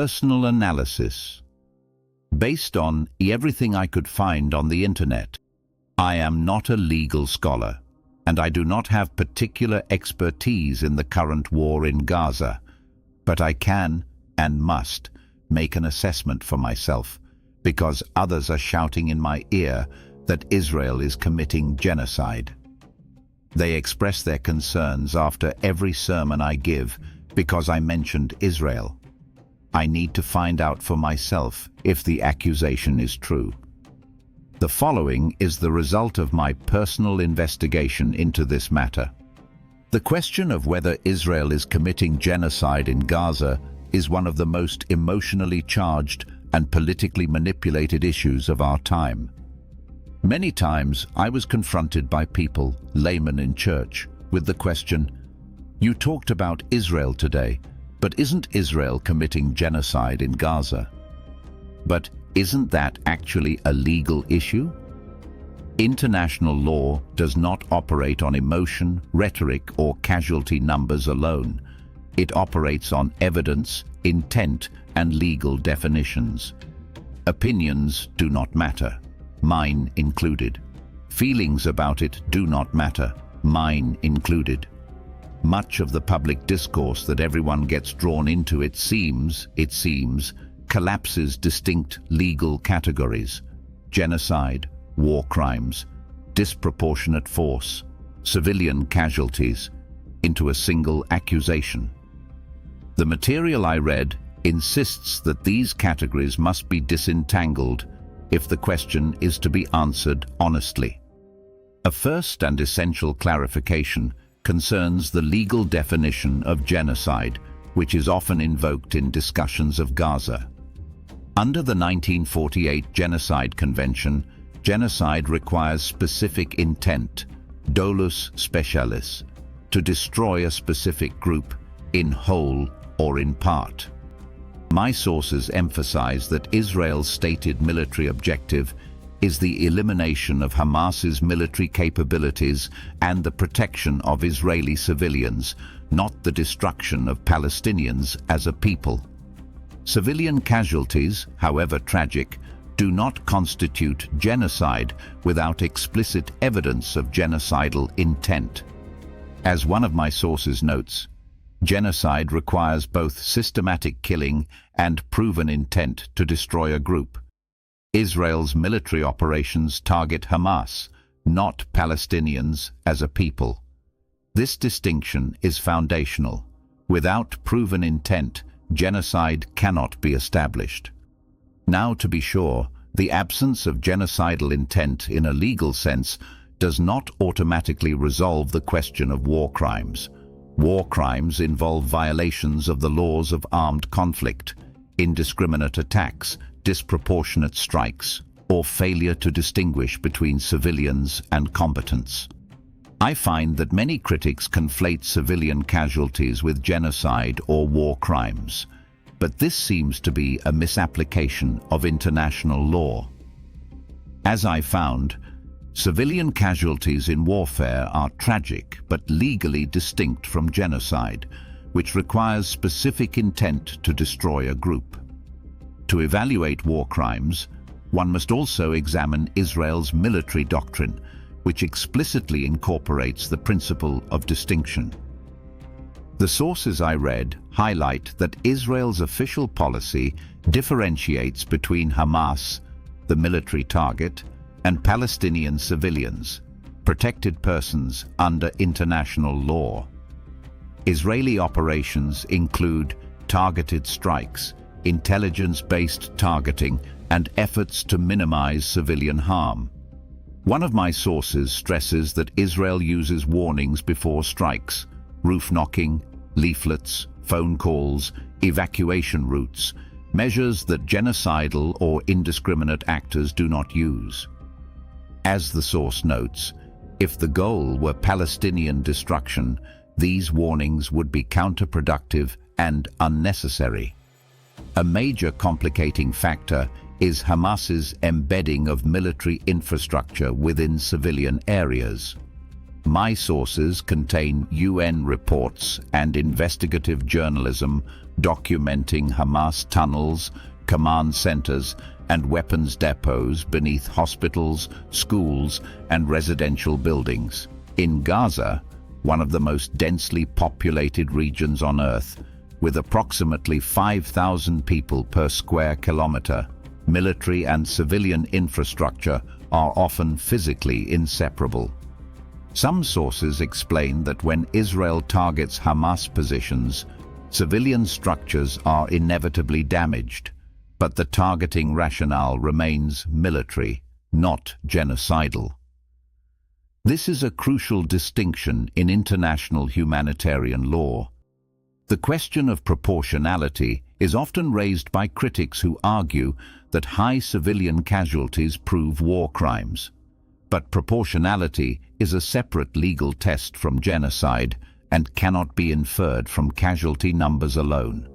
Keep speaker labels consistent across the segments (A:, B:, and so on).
A: Personal analysis. Based on everything I could find on the internet, I am not a legal scholar, and I do not have particular expertise in the current war in Gaza, but I can and must make an assessment for myself, because others are shouting in my ear that Israel is committing genocide. They express their concerns after every sermon I give because I mentioned Israel. I need to find out for myself if the accusation is true. The following is the result of my personal investigation into this matter. The question of whether Israel is committing genocide in Gaza is one of the most emotionally charged and politically manipulated issues of our time. Many times I was confronted by people, laymen in church, with the question, "You talked about Israel today, but isn't Israel committing genocide in Gaza?" But isn't that actually a legal issue? International law does not operate on emotion, rhetoric, or casualty numbers alone. It operates on evidence, intent, and legal definitions. Opinions do not matter, mine included. Feelings about it do not matter, mine included. Much of the public discourse that everyone gets drawn into, it seems, collapses distinct legal categories: genocide, war crimes, disproportionate force, civilian casualties, into a single accusation. The material I read insists that these categories must be disentangled if the question is to be answered honestly. A first and essential clarification concerns the legal definition of genocide, which is often invoked in discussions of Gaza. Under the 1948 Genocide Convention, genocide requires specific intent, dolus specialis, to destroy a specific group, in whole or in part. My sources emphasize that Israel's stated military objective is the elimination of Hamas's military capabilities and the protection of Israeli civilians, not the destruction of Palestinians as a people. Civilian casualties, however tragic, do not constitute genocide without explicit evidence of genocidal intent. As one of my sources notes, genocide requires both systematic killing and proven intent to destroy a group. Israel's military operations target Hamas, not Palestinians as a people. This distinction is foundational. Without proven intent, genocide cannot be established. Now, to be sure, the absence of genocidal intent in a legal sense does not automatically resolve the question of war crimes. War crimes involve violations of the laws of armed conflict, indiscriminate attacks, disproportionate strikes, or failure to distinguish between civilians and combatants. I find that many critics conflate civilian casualties with genocide or war crimes, but this seems to be a misapplication of international law. As I found, civilian casualties in warfare are tragic but legally distinct from genocide, which requires specific intent to destroy a group. To evaluate war crimes, one must also examine Israel's military doctrine, which explicitly incorporates the principle of distinction. The sources I read highlight that Israel's official policy differentiates between Hamas, the military target, and Palestinian civilians, protected persons under international law. Israeli operations include targeted strikes, intelligence-based targeting, and efforts to minimize civilian harm. One of my sources stresses that Israel uses warnings before strikes, roof knocking, leaflets, phone calls, evacuation routes, measures that genocidal or indiscriminate actors do not use. As the source notes, if the goal were Palestinian destruction, these warnings would be counterproductive and unnecessary. A major complicating factor is Hamas's embedding of military infrastructure within civilian areas. My sources contain UN reports and investigative journalism documenting Hamas tunnels, command centers, and weapons depots beneath hospitals, schools, and residential buildings. In Gaza, one of the most densely populated regions on Earth, with approximately 5,000 people per square kilometer, military and civilian infrastructure are often physically inseparable. Some sources explain that when Israel targets Hamas positions, civilian structures are inevitably damaged, but the targeting rationale remains military, not genocidal. This is a crucial distinction in international humanitarian law. The question of proportionality is often raised by critics who argue that high civilian casualties prove war crimes. But proportionality is a separate legal test from genocide and cannot be inferred from casualty numbers alone.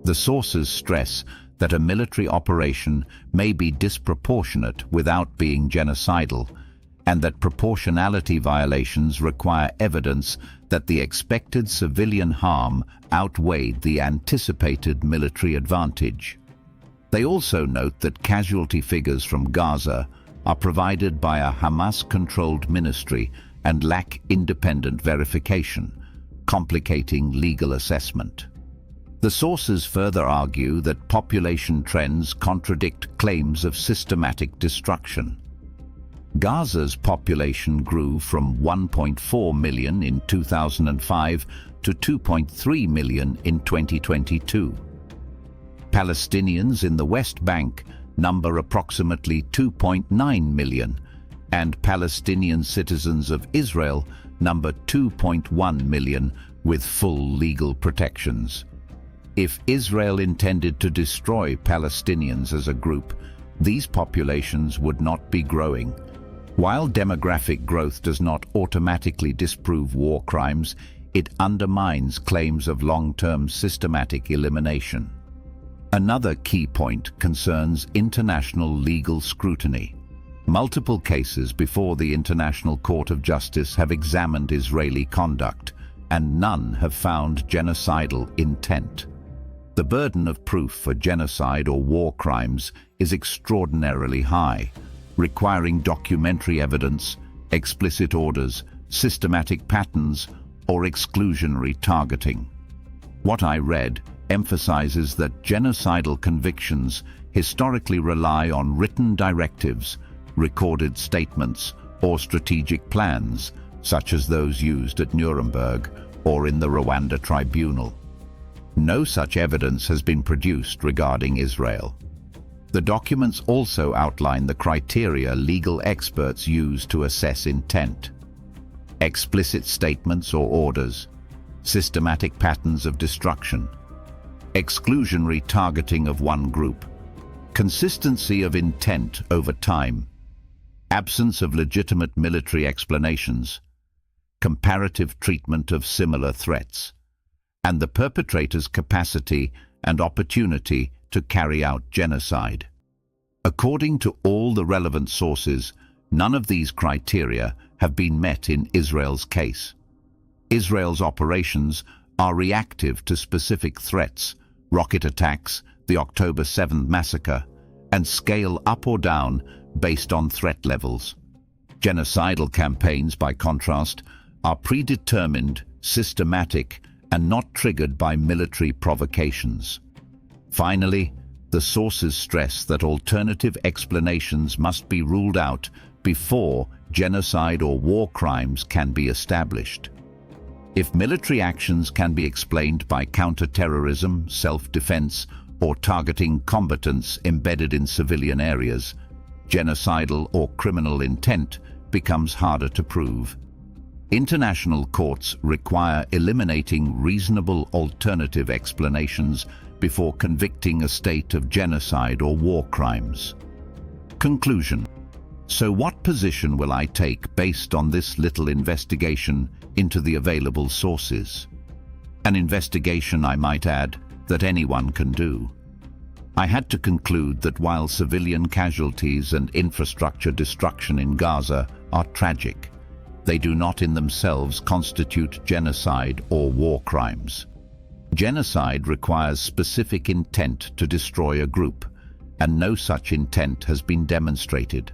A: The sources stress that a military operation may be disproportionate without being genocidal, and that proportionality violations require evidence that the expected civilian harm outweighed the anticipated military advantage. They also note that casualty figures from Gaza are provided by a Hamas-controlled ministry and lack independent verification, complicating legal assessment. The sources further argue that population trends contradict claims of systematic destruction. Gaza's population grew from 1.4 million in 2005 to 2.3 million in 2022. Palestinians in the West Bank number approximately 2.9 million, and Palestinian citizens of Israel number 2.1 million with full legal protections. If Israel intended to destroy Palestinians as a group, these populations would not be growing. While demographic growth does not automatically disprove war crimes, it undermines claims of long-term systematic elimination. Another key point concerns international legal scrutiny. Multiple cases before the International Court of Justice have examined Israeli conduct, and none have found genocidal intent. The burden of proof for genocide or war crimes is extraordinarily high, requiring documentary evidence, explicit orders, systematic patterns, or exclusionary targeting. What I read emphasizes that genocidal convictions historically rely on written directives, recorded statements, or strategic plans, such as those used at Nuremberg or in the Rwanda Tribunal. No such evidence has been produced regarding Israel. The documents also outline the criteria legal experts use to assess intent: explicit statements or orders, systematic patterns of destruction, exclusionary targeting of one group, consistency of intent over time, absence of legitimate military explanations, comparative treatment of similar threats, and the perpetrator's capacity and opportunity to carry out genocide. According to all the relevant sources, none of these criteria have been met in Israel's case. Israel's operations are reactive to specific threats, rocket attacks, the October 7th massacre, and scale up or down based on threat levels. Genocidal campaigns, by contrast, are predetermined, systematic, and not triggered by military provocations. Finally, the sources stress that alternative explanations must be ruled out before genocide or war crimes can be established. If military actions can be explained by counter-terrorism, self-defense, or targeting combatants embedded in civilian areas, genocidal or criminal intent becomes harder to prove. International courts require eliminating reasonable alternative explanations before convicting a state of genocide or war crimes. Conclusion. So what position will I take based on this little investigation into the available sources? An investigation, I might add, that anyone can do. I had to conclude that while civilian casualties and infrastructure destruction in Gaza are tragic, they do not in themselves constitute genocide or war crimes. Genocide requires specific intent to destroy a group, and no such intent has been demonstrated.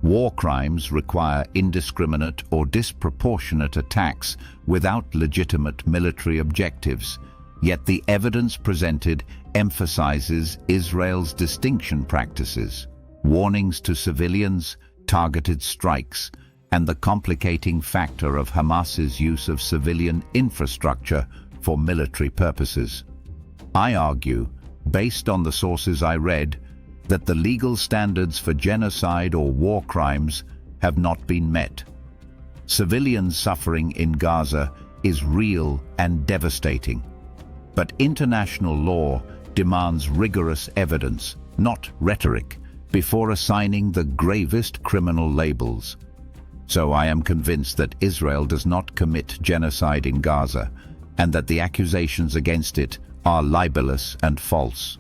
A: War crimes require indiscriminate or disproportionate attacks without legitimate military objectives, yet the evidence presented emphasizes Israel's distinction practices, warnings to civilians, targeted strikes, and the complicating factor of Hamas's use of civilian infrastructure for military purposes. I argue, based on the sources I read, that the legal standards for genocide or war crimes have not been met. Civilian suffering in Gaza is real and devastating, but international law demands rigorous evidence, not rhetoric, before assigning the gravest criminal labels. So I am convinced that Israel does not commit genocide in Gaza, and that the accusations against it are libelous and false.